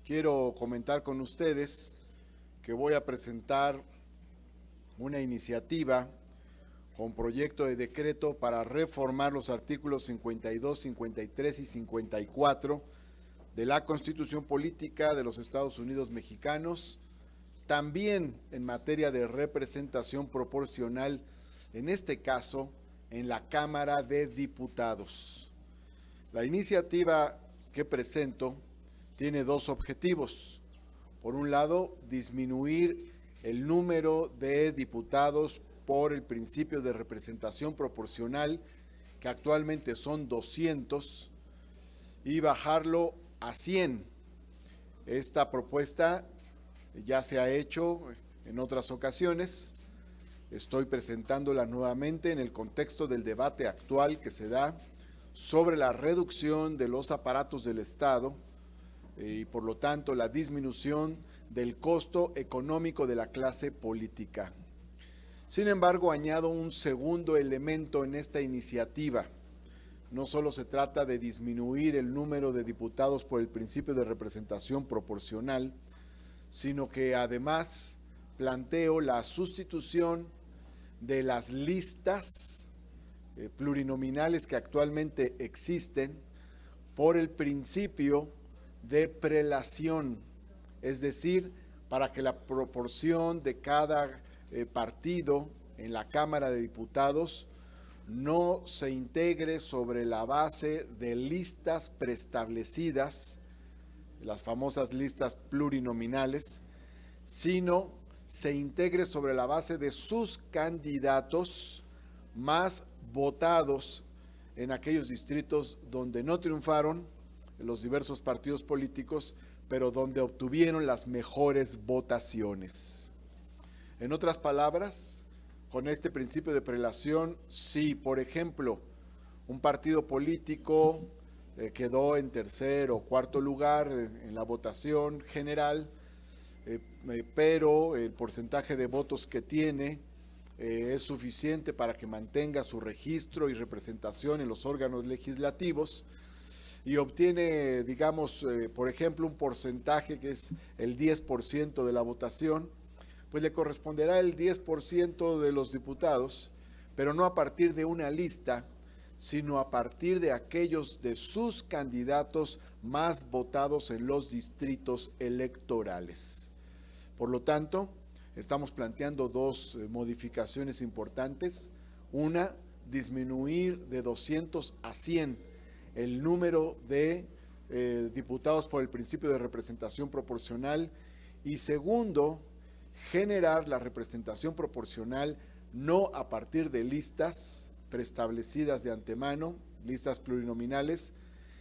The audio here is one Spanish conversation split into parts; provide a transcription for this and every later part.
quiero comentar con ustedes que voy a presentar una iniciativa con proyecto de decreto para reformar los artículos 52, 53 y 54 de la Constitución Política de los Estados Unidos Mexicanos, también en materia de representación proporcional, en este caso, en la Cámara de Diputados. La iniciativa que presento tiene dos objetivos. Por un lado, disminuir el número de diputados por el principio de representación proporcional, que actualmente son 200, y bajarlo a 100. Esta propuesta ya se ha hecho en otras ocasiones. Estoy presentándola nuevamente en el contexto del debate actual que se da sobre la reducción de los aparatos del Estado y por lo tanto la disminución del costo económico de la clase política. Sin embargo, añado un segundo elemento en esta iniciativa. No solo se trata de disminuir el número de diputados por el principio de representación proporcional, sino que además planteo la sustitución de las listas plurinominales que actualmente existen por el principio de prelación, es decir, para que la proporción de cada partido en la Cámara de Diputados no se integre sobre la base de listas preestablecidas, las famosas listas plurinominales, sino se integre sobre la base de sus candidatos más votados en aquellos distritos donde no triunfaron los diversos partidos políticos, pero donde obtuvieron las mejores votaciones. En otras palabras, con este principio de prelación, si, por ejemplo, un partido político quedó en tercer o cuarto lugar en la votación general, pero el porcentaje de votos que tiene es suficiente para que mantenga su registro y representación en los órganos legislativos y obtiene, digamos, por ejemplo, un porcentaje que es el 10% de la votación, pues le corresponderá el 10% de los diputados, pero no a partir de una lista, sino a partir de aquellos de sus candidatos más votados en los distritos electorales. Por lo tanto, estamos planteando dos modificaciones importantes. Una, disminuir de 200 a 100 el número de diputados por el principio de representación proporcional. Y segundo, generar la representación proporcional no a partir de listas preestablecidas de antemano, listas plurinominales,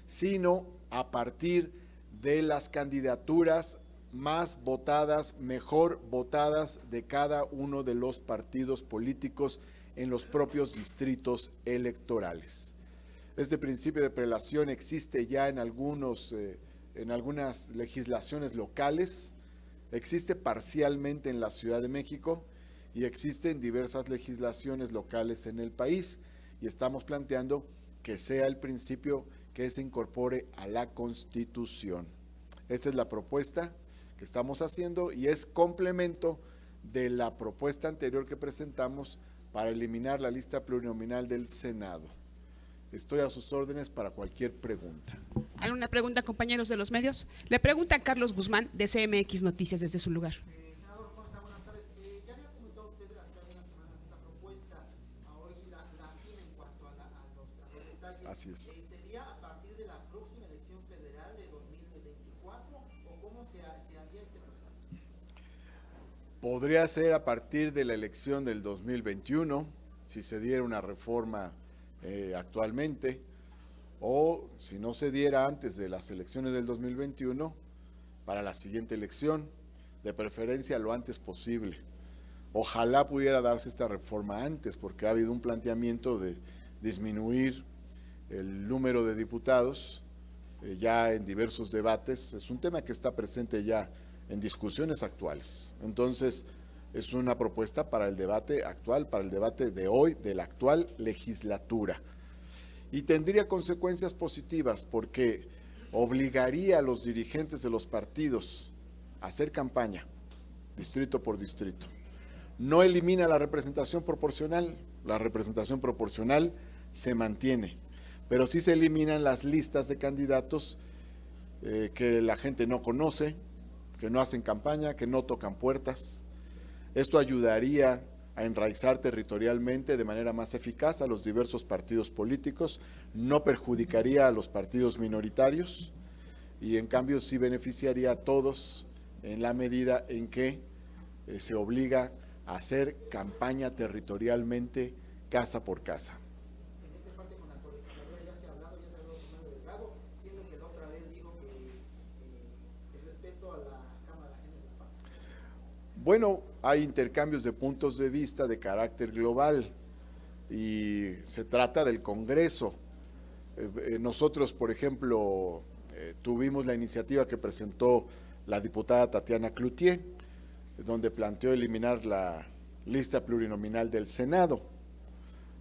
sino a partir de las candidaturas más votadas, mejor votadas de cada uno de los partidos políticos en los propios distritos electorales. Este principio de prelación existe ya en algunas legislaciones locales, existe parcialmente en la Ciudad de México y existe en diversas legislaciones locales en el país, y estamos planteando que sea el principio que se incorpore a la Constitución. Esta es la propuesta que estamos haciendo y es complemento de la propuesta anterior que presentamos para eliminar la lista plurinominal del Senado. Estoy a sus órdenes para cualquier pregunta. ¿Alguna pregunta, compañeros de los medios? Le pregunta a Carlos Guzmán de CMX Noticias desde su lugar. Senador Costa, buenas tardes. Ya había comentado usted hace algunas semanas esta propuesta, hoy la tiene en cuanto a los detalles. Así es. ¿Sería a partir de la próxima elección federal de 2024 o cómo se haría este proceso? Podría ser a partir de la elección del 2021, si se diera una reforma actualmente, o si no se diera antes de las elecciones del 2021, para la siguiente elección, de preferencia lo antes posible. Ojalá pudiera darse esta reforma antes, porque ha habido un planteamiento de disminuir el número de diputados ya en diversos debates. Es un tema que está presente ya en discusiones actuales. Entonces, es una propuesta para el debate actual, para el debate de hoy, de la actual legislatura. Y tendría consecuencias positivas porque obligaría a los dirigentes de los partidos a hacer campaña, distrito por distrito. No elimina la representación proporcional se mantiene, pero sí se eliminan las listas de candidatos que la gente no conoce, que no hacen campaña, que no tocan puertas. Esto ayudaría a enraizar territorialmente de manera más eficaz a los diversos partidos políticos, no perjudicaría a los partidos minoritarios y en cambio sí beneficiaría a todos en la medida en que se obliga a hacer campaña territorialmente casa por casa. En esta parte con la Contraloría ya se ha hablado con Mario Delgado, siendo que la otra vez dijo que el respeto a la Cámara General de la Paz. Bueno, hay intercambios de puntos de vista de carácter global y se trata del Congreso. Nosotros, por ejemplo, tuvimos la iniciativa que presentó la diputada Tatiana Cloutier, donde planteó eliminar la lista plurinominal del Senado,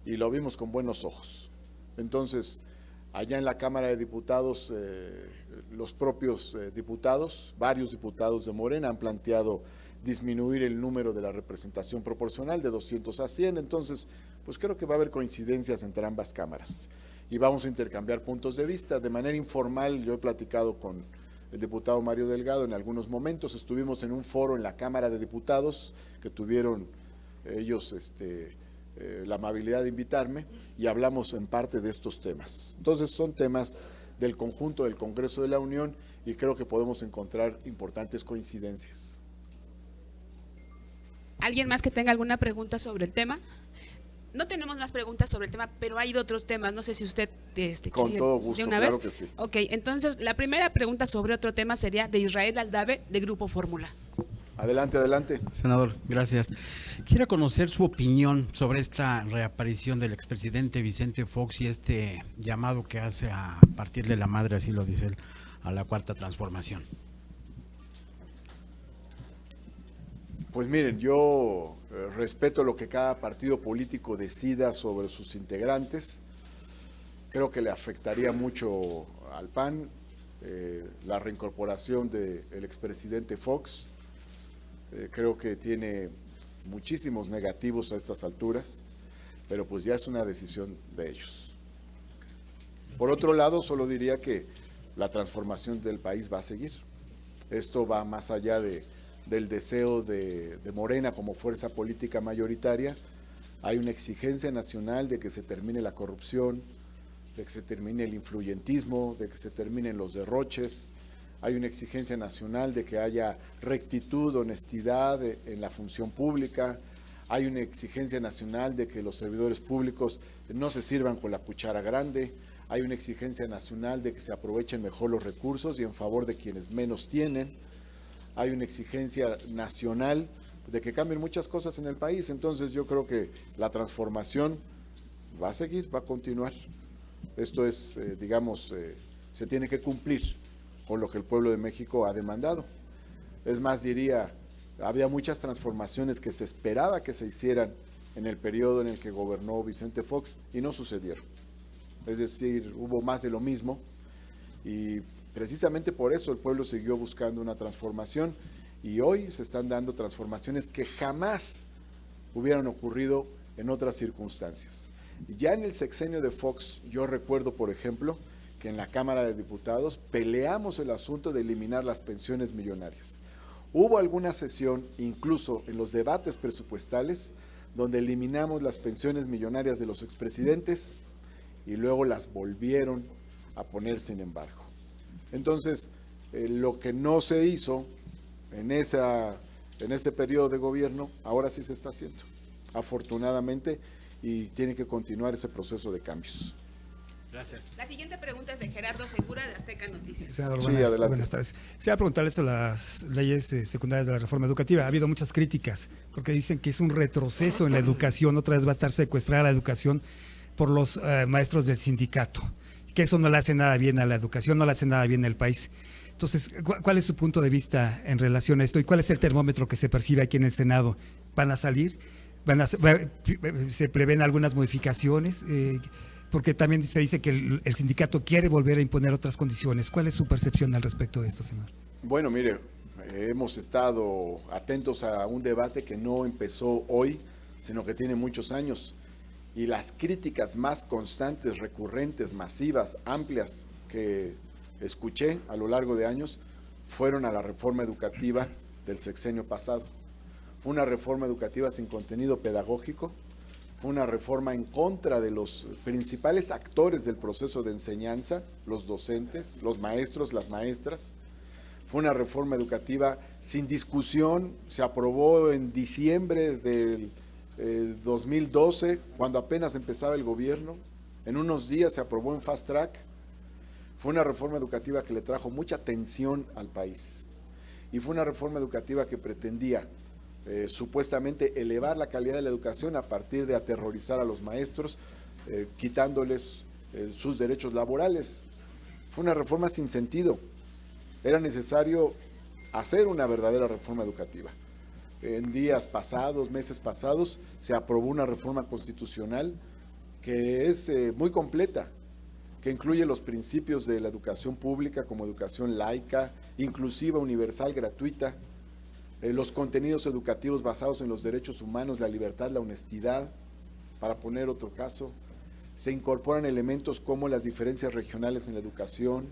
y lo vimos con buenos ojos. Entonces, allá en la Cámara de Diputados, los propios diputados, varios diputados de Morena han planteado disminuir el número de la representación proporcional de 200 a 100, entonces, pues creo que va a haber coincidencias entre ambas cámaras y vamos a intercambiar puntos de vista. De manera informal, yo he platicado con el diputado Mario Delgado en algunos momentos, estuvimos en un foro en la Cámara de Diputados que tuvieron ellos la amabilidad de invitarme y hablamos en parte de estos temas. Entonces son temas del conjunto del Congreso de la Unión y creo que podemos encontrar importantes coincidencias. ¿Alguien más que tenga alguna pregunta sobre el tema? No tenemos más preguntas sobre el tema, pero hay otros temas. No sé si usted con todo gusto, de una vez. Claro que sí. Ok, entonces la primera pregunta sobre otro tema sería de Israel Aldave, de Grupo Fórmula. Adelante, adelante. Senador, gracias. Quisiera conocer su opinión sobre esta reaparición del expresidente Vicente Fox y este llamado que hace a partir de la madre, así lo dice él, a la cuarta transformación. Pues miren, yo respeto lo que cada partido político decida sobre sus integrantes. Creo que le afectaría mucho al PAN la reincorporación del expresidente Fox. Creo que tiene muchísimos negativos a estas alturas, pero pues ya es una decisión de ellos. Por otro lado, solo diría que la transformación del país va a seguir. Esto va más allá del deseo de Morena como fuerza política mayoritaria. Hay una exigencia nacional de que se termine la corrupción, de que se termine el influyentismo, de que se terminen los derroches. Hay una exigencia nacional de que haya rectitud, honestidad en la función pública. Hay una exigencia nacional de que los servidores públicos no se sirvan con la cuchara grande. Hay una exigencia nacional de que se aprovechen mejor los recursos y en favor de quienes menos tienen. Hay una exigencia nacional de que cambien muchas cosas en el país. Entonces yo creo que la transformación va a seguir, va a continuar. Esto es, se tiene que cumplir con lo que el pueblo de México ha demandado. Es más, diría, había muchas transformaciones que se esperaba que se hicieran en el periodo en el que gobernó Vicente Fox y no sucedieron. Es decir, hubo más de lo mismo y precisamente por eso el pueblo siguió buscando una transformación y hoy se están dando transformaciones que jamás hubieran ocurrido en otras circunstancias. Y ya en el sexenio de Fox, yo recuerdo, por ejemplo, que en la Cámara de Diputados peleamos el asunto de eliminar las pensiones millonarias. Hubo alguna sesión, incluso en los debates presupuestales, donde eliminamos las pensiones millonarias de los expresidentes y luego las volvieron a poner sin embargo. Entonces, lo que no se hizo en este periodo de gobierno, ahora sí se está haciendo, afortunadamente, y tiene que continuar ese proceso de cambios. Gracias. La siguiente pregunta es de Gerardo Segura, de Azteca Noticias. Senador, Sí, buenas tardes. Quisiera preguntarle sobre las leyes secundarias de la reforma educativa. Ha habido muchas críticas porque dicen que es un retroceso en la educación, otra vez va a estar secuestrada la educación por los maestros del sindicato, que eso no le hace nada bien a la educación, no le hace nada bien al país. Entonces, ¿cuál es su punto de vista en relación a esto y cuál es el termómetro que se percibe aquí en el Senado? ¿Van a salir? ¿Se prevén algunas modificaciones? Porque también se dice que el sindicato quiere volver a imponer otras condiciones. ¿Cuál es su percepción al respecto de esto, senador? Bueno, mire, hemos estado atentos a un debate que no empezó hoy, sino que tiene muchos años. Y las críticas más constantes, recurrentes, masivas, amplias que escuché a lo largo de años fueron a la reforma educativa del sexenio pasado. Fue una reforma educativa sin contenido pedagógico, fue una reforma en contra de los principales actores del proceso de enseñanza, los docentes, los maestros, las maestras. Fue una reforma educativa sin discusión, se aprobó en diciembre del 2012, cuando apenas empezaba el gobierno. En unos días se aprobó en fast track. Fue una reforma educativa que le trajo mucha tensión al país. Y fue una reforma educativa que pretendía supuestamente elevar la calidad de la educación a partir de aterrorizar a los maestros, quitándoles sus derechos laborales. Fue una reforma sin sentido. Era necesario hacer una verdadera reforma educativa. En días pasados, meses pasados, se aprobó una reforma constitucional que es muy completa, que incluye los principios de la educación pública como educación laica, inclusiva, universal, gratuita, los contenidos educativos basados en los derechos humanos, la libertad, la honestidad, para poner otro caso. Se incorporan elementos como las diferencias regionales en la educación,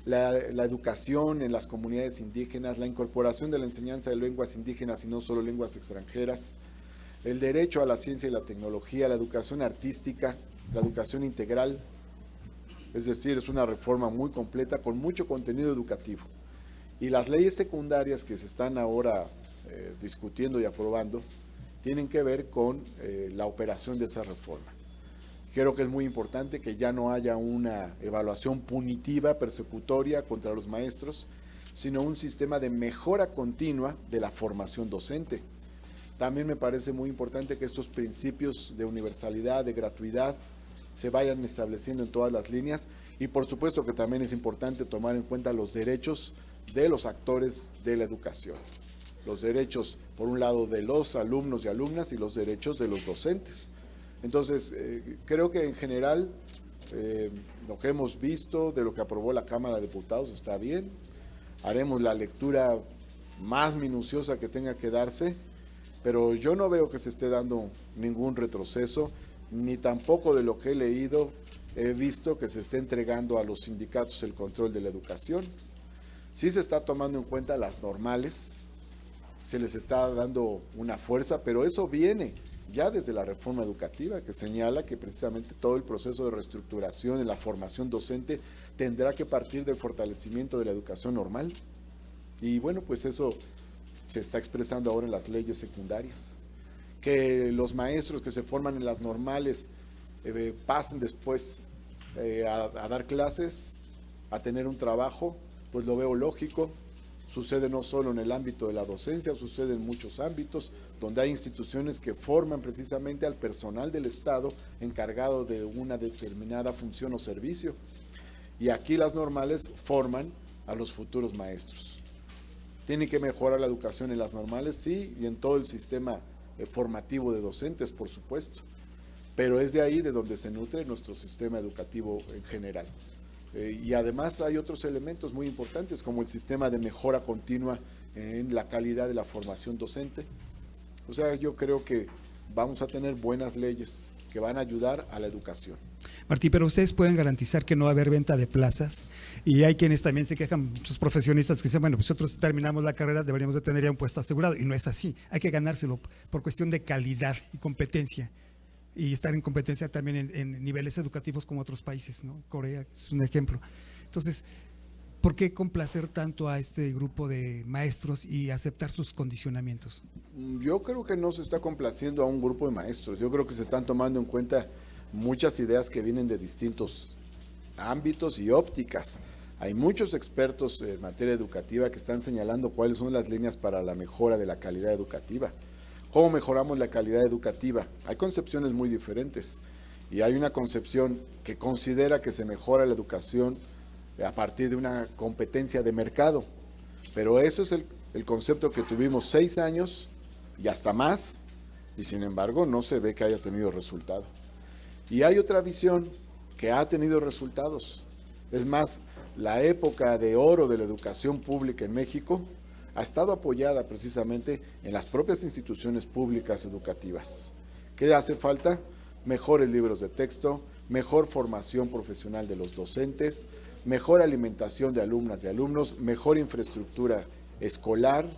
la educación en las comunidades indígenas, la incorporación de la enseñanza de lenguas indígenas y no solo lenguas extranjeras, el derecho a la ciencia y la tecnología, la educación artística, la educación integral. Es decir, es una reforma muy completa con mucho contenido educativo. Y las leyes secundarias que se están ahora discutiendo y aprobando tienen que ver con la operación de esa reforma. Creo que es muy importante que ya no haya una evaluación punitiva, persecutoria contra los maestros, sino un sistema de mejora continua de la formación docente. También me parece muy importante que estos principios de universalidad, de gratuidad, se vayan estableciendo en todas las líneas y por supuesto que también es importante tomar en cuenta los derechos de los actores de la educación. Los derechos, por un lado, de los alumnos y alumnas y los derechos de los docentes. Entonces, creo que en general lo que hemos visto de lo que aprobó la Cámara de Diputados está bien. Haremos la lectura más minuciosa que tenga que darse, pero yo no veo que se esté dando ningún retroceso, ni tampoco de lo que he leído he visto que se esté entregando a los sindicatos el control de la educación. Sí se está tomando en cuenta las normales, se les está dando una fuerza, pero eso viene ya desde la reforma educativa que señala que precisamente todo el proceso de reestructuración en la formación docente tendrá que partir del fortalecimiento de la educación normal. Y bueno, pues eso se está expresando ahora en las leyes secundarias. Que los maestros que se forman en las normales pasen después a dar clases, a tener un trabajo, pues lo veo lógico. Sucede no solo en el ámbito de la docencia, sucede en muchos ámbitos, donde hay instituciones que forman precisamente al personal del Estado encargado de una determinada función o servicio. Y aquí las normales forman a los futuros maestros. Tiene que mejorar la educación en las normales, sí, y en todo el sistema formativo de docentes, por supuesto. Pero es de ahí de donde se nutre nuestro sistema educativo en general. Y además hay otros elementos muy importantes como el sistema de mejora continua en la calidad de la formación docente. O sea, yo creo que vamos a tener buenas leyes que van a ayudar a la educación. Martí, pero ustedes pueden garantizar que no va a haber venta de plazas, y hay quienes también se quejan, muchos profesionistas que dicen, bueno, pues nosotros terminamos la carrera, deberíamos de tener ya un puesto asegurado, y no es así, hay que ganárselo por cuestión de calidad y competencia, y estar en competencia también en niveles educativos como otros países, ¿no? Corea es un ejemplo. Entonces, ¿por qué complacer tanto a este grupo de maestros y aceptar sus condicionamientos? Yo creo que no se está complaciendo a un grupo de maestros, yo creo que se están tomando en cuenta muchas ideas que vienen de distintos ámbitos y ópticas. Hay muchos expertos en materia educativa que están señalando cuáles son las líneas para la mejora de la calidad educativa. ¿Cómo mejoramos la calidad educativa? Hay concepciones muy diferentes y hay una concepción que considera que se mejora la educación a partir de una competencia de mercado, pero eso es el concepto que tuvimos 6 años y hasta más, y sin embargo no se ve que haya tenido resultado. Y hay otra visión que ha tenido resultados. Es más, la época de oro de la educación pública en México ha estado apoyada precisamente en las propias instituciones públicas educativas. ¿Qué hace falta? Mejores libros de texto, mejor formación profesional de los docentes, mejor alimentación de alumnas y alumnos, mejor infraestructura escolar,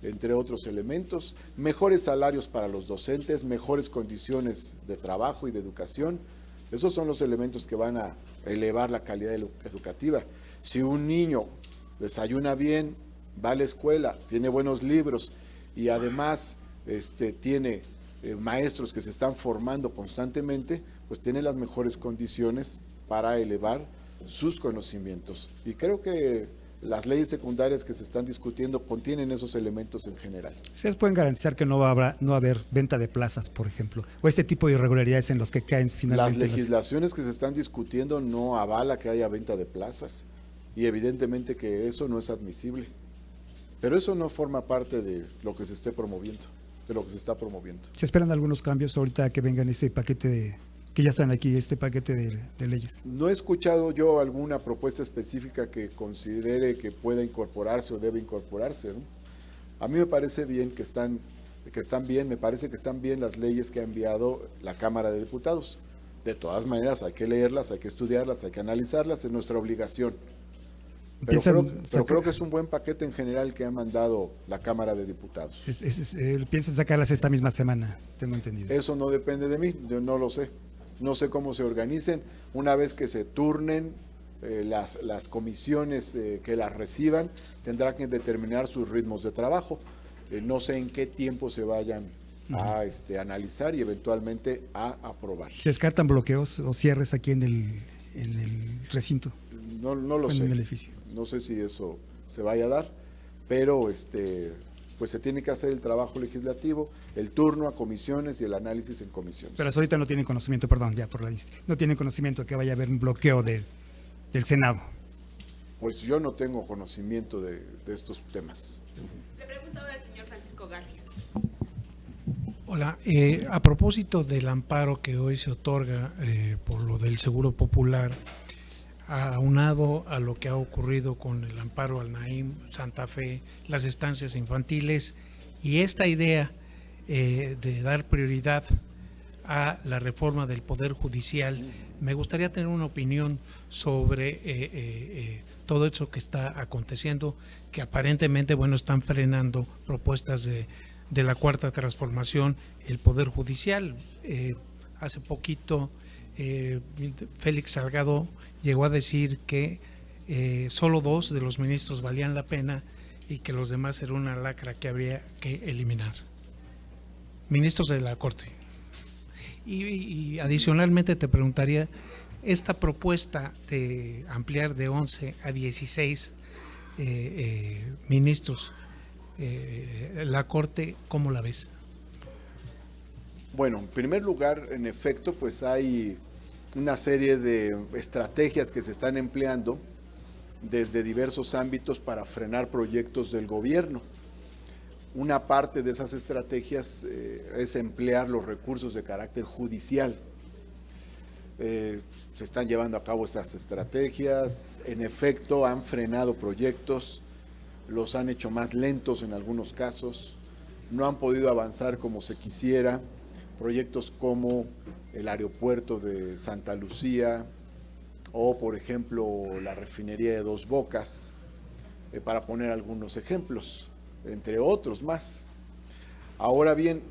entre otros elementos, mejores salarios para los docentes, mejores condiciones de trabajo y de educación. Esos son los elementos que van a elevar la calidad educativa. Si un niño desayuna bien, va a la escuela, tiene buenos libros y además tiene maestros que se están formando constantemente, pues tiene las mejores condiciones para elevar sus conocimientos. Y creo que las leyes secundarias que se están discutiendo contienen esos elementos en general. ¿Ustedes pueden garantizar que no va a haber venta de plazas, por ejemplo, o este tipo de irregularidades en los que caen finalmente? Las legislaciones que se están discutiendo no avala que haya venta de plazas y evidentemente que eso no es admisible. Pero eso no forma parte de lo que se esté promoviendo, de lo que se está promoviendo. ¿Se esperan algunos cambios ahorita que vengan este paquete que ya están aquí, este paquete de leyes? No he escuchado yo alguna propuesta específica que considere que pueda incorporarse o debe incorporarse, ¿no? A mí me parece bien que están bien, me parece que están bien las leyes que ha enviado la Cámara de Diputados. De todas maneras hay que leerlas, hay que estudiarlas, hay que analizarlas, es nuestra obligación. Pero creo que es un buen paquete en general que ha mandado la Cámara de Diputados. Piensan sacarlas esta misma semana, tengo entendido. Eso no depende de mí, yo no lo sé. No sé cómo se organicen. Una vez que se turnen las comisiones que las reciban, tendrán que determinar sus ritmos de trabajo. No sé en qué tiempo se vayan a analizar y eventualmente a aprobar. ¿Se descartan bloqueos o cierres aquí en el recinto? No lo sé. En el edificio. No sé si eso se vaya a dar, pero pues se tiene que hacer el trabajo legislativo, el turno a comisiones y el análisis en comisiones. Pero hasta ahorita no tienen conocimiento, perdón, ya por la lista, no tienen conocimiento de que vaya a haber un bloqueo del Senado. Pues yo no tengo conocimiento de estos temas. Le pregunto ahora al señor Francisco Garfias. Hola, a propósito del amparo que hoy se otorga por lo del Seguro Popular, aunado a lo que ha ocurrido con el amparo al Naim, Santa Fe, las estancias infantiles y esta idea de dar prioridad a la reforma del Poder Judicial, me gustaría tener una opinión sobre todo eso que está aconteciendo, que aparentemente, están frenando propuestas de la Cuarta Transformación, el Poder Judicial. Hace poquito Félix Salgado llegó a decir que solo 2 de los ministros valían la pena y que los demás era una lacra que habría que eliminar. Ministros de la Corte. Y adicionalmente te preguntaría, esta propuesta de ampliar de 11 a 16 ministros, la Corte, ¿cómo la ves? Bueno, en primer lugar, en efecto, pues hay una serie de estrategias que se están empleando desde diversos ámbitos para frenar proyectos del gobierno. Una parte de esas estrategias es emplear los recursos de carácter judicial. Se están llevando a cabo estas estrategias, en efecto han frenado proyectos, los han hecho más lentos en algunos casos, no han podido avanzar como se quisiera. Proyectos como el aeropuerto de Santa Lucía o, por ejemplo, la refinería de Dos Bocas, para poner algunos ejemplos, entre otros más. Ahora bien,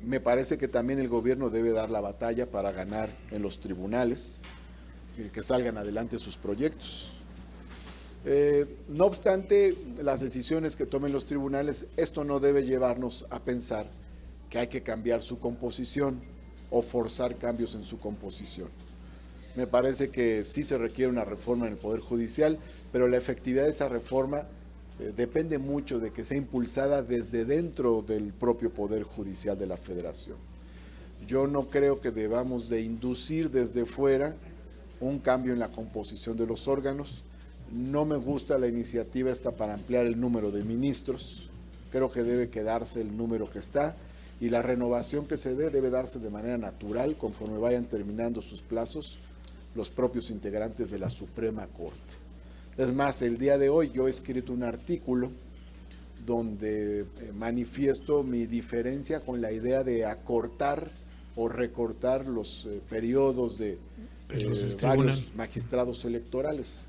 me parece que también el gobierno debe dar la batalla para ganar en los tribunales, que salgan adelante sus proyectos. No obstante las decisiones que tomen los tribunales, esto no debe llevarnos a pensar que hay que cambiar su composición o forzar cambios en su composición. Me parece que sí se requiere una reforma en el Poder Judicial, pero la efectividad de esa reforma depende mucho de que sea impulsada desde dentro del propio Poder Judicial de la Federación. Yo no creo que debamos de inducir desde fuera un cambio en la composición de los órganos. No me gusta la iniciativa esta para ampliar el número de ministros. Creo que debe quedarse el número que está. Y la renovación que se debe darse de manera natural conforme vayan terminando sus plazos los propios integrantes de la Suprema Corte. Es más, el día de hoy yo he escrito un artículo donde manifiesto mi diferencia con la idea de acortar o recortar los periodos de varios magistrados electorales.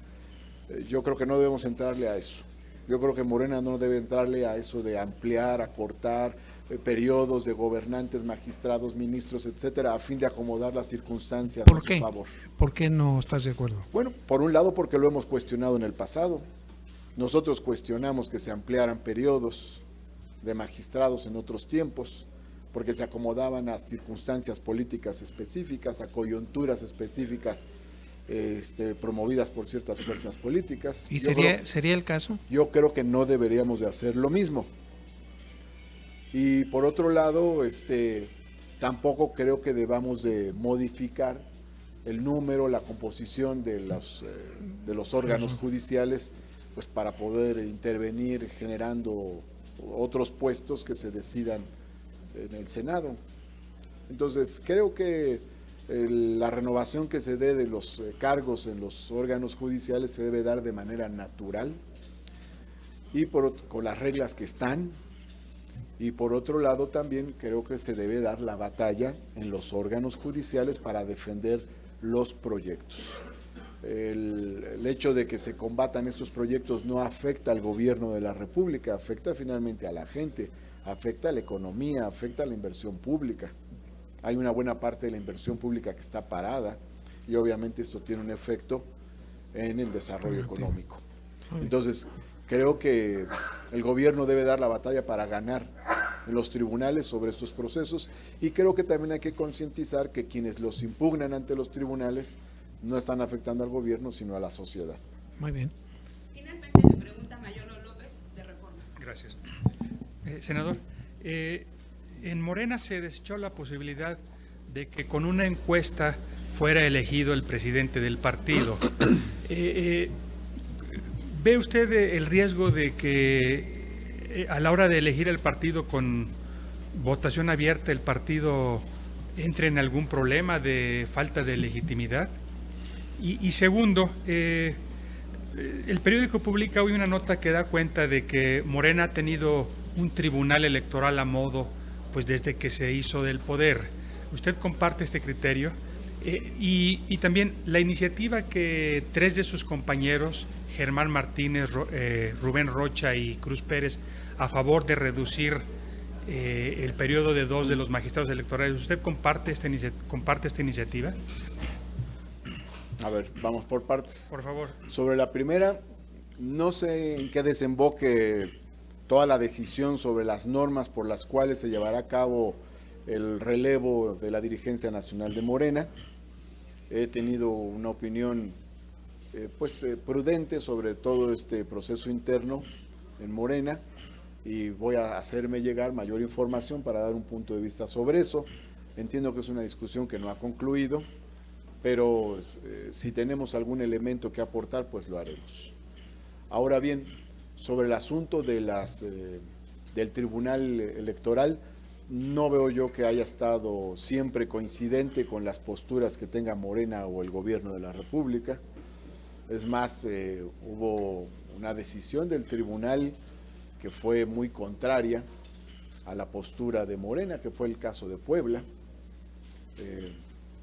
Yo creo que no debemos entrarle a eso. Yo creo que Morena no debe entrarle a eso de ampliar, acortar periodos de gobernantes, magistrados, ministros, etcétera, a fin de acomodar las circunstancias a su favor. ¿Por qué no estás de acuerdo? Bueno, por un lado porque lo hemos cuestionado en el pasado. Nosotros cuestionamos que se ampliaran periodos de magistrados en otros tiempos, porque se acomodaban a circunstancias políticas específicas, a coyunturas específicas promovidas por ciertas fuerzas políticas. ¿Y sería el caso? Yo creo que no deberíamos de hacer lo mismo. Y por otro lado, tampoco creo que debamos de modificar el número, la composición de los órganos judiciales, pues para poder intervenir generando otros puestos que se decidan en el Senado. Entonces, creo que la renovación que se dé de los cargos en los órganos judiciales se debe dar de manera natural y con las reglas que están. Y por otro lado también creo que se debe dar la batalla en los órganos judiciales para defender los proyectos. El hecho de que se combatan estos proyectos no afecta al gobierno de la República, afecta finalmente a la gente, afecta a la economía, afecta a la inversión pública. Hay una buena parte de la inversión pública que está parada y obviamente esto tiene un efecto en el desarrollo económico. Entonces, creo que el gobierno debe dar la batalla para ganar en los tribunales sobre estos procesos y creo que también hay que concientizar que quienes los impugnan ante los tribunales no están afectando al gobierno, sino a la sociedad. Muy bien. Finalmente la pregunta Mayolo López, de Reforma. Gracias. Senador, en Morena se desechó la posibilidad de que con una encuesta fuera elegido el presidente del partido. ¿Ve usted el riesgo de que a la hora de elegir el partido con votación abierta el partido entre en algún problema de falta de legitimidad? Y segundo, el periódico publica hoy una nota que da cuenta de que Morena ha tenido un tribunal electoral a modo pues desde que se hizo del poder. ¿Usted comparte este criterio? Y también la iniciativa que 3 de sus compañeros, Germán Martínez, Rubén Rocha y Cruz Pérez, a favor de reducir el periodo de 2 de los magistrados electorales, ¿usted comparte esta iniciativa? A ver, vamos por partes. Por favor. Sobre la primera, no sé en qué desemboque toda la decisión sobre las normas por las cuales se llevará a cabo el relevo de la dirigencia nacional de Morena. He tenido una opinión prudente sobre todo este proceso interno en Morena y voy a hacerme llegar mayor información para dar un punto de vista sobre eso. Entiendo que es una discusión que no ha concluido, pero si tenemos algún elemento que aportar, pues lo haremos. Ahora bien, sobre el asunto de del Tribunal Electoral, no veo yo que haya estado siempre coincidente con las posturas que tenga Morena o el gobierno de la República. Es más, hubo una decisión del tribunal que fue muy contraria a la postura de Morena, que fue el caso de Puebla,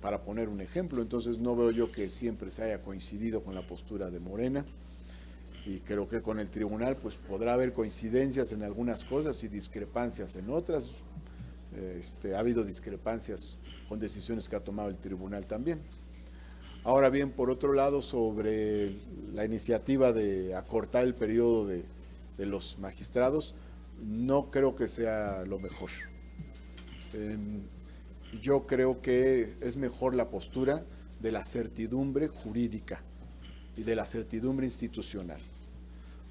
para poner un ejemplo. Entonces no veo yo que siempre se haya coincidido con la postura de Morena. Y creo que con el tribunal pues podrá haber coincidencias en algunas cosas y discrepancias en otras. Ha habido discrepancias con decisiones que ha tomado el tribunal también. Ahora bien, por otro lado, sobre la iniciativa de acortar el periodo de los magistrados, no creo que sea lo mejor. Yo creo que es mejor la postura de la certidumbre jurídica y de la certidumbre institucional.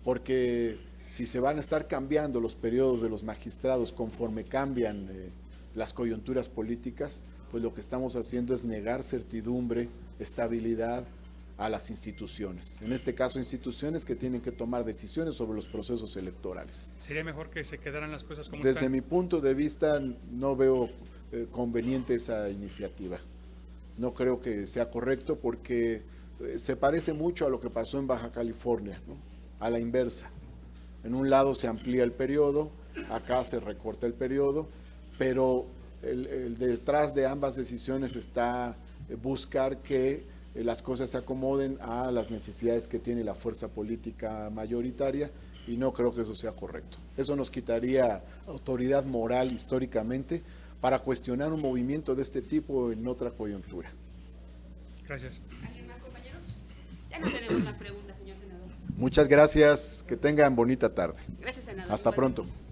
Porque si se van a estar cambiando los periodos de los magistrados conforme cambian las coyunturas políticas, pues lo que estamos haciendo es negar certidumbre, estabilidad a las instituciones. En este caso, instituciones que tienen que tomar decisiones sobre los procesos electorales. ¿Sería mejor que se quedaran las cosas como Desde están? mi punto de vista, no veo conveniente esa iniciativa. No creo que sea correcto porque se parece mucho a lo que pasó en Baja California, ¿no? A la inversa. En un lado se amplía el periodo, acá se recorta el periodo, pero detrás de ambas decisiones está buscar que las cosas se acomoden a las necesidades que tiene la fuerza política mayoritaria, y no creo que eso sea correcto. Eso nos quitaría autoridad moral históricamente para cuestionar un movimiento de este tipo en otra coyuntura. Gracias. ¿Alguien más, compañeros? Ya no tenemos más preguntas, señor senador. Muchas gracias, que tengan bonita tarde. Gracias, senador. Hasta Igualmente. pronto.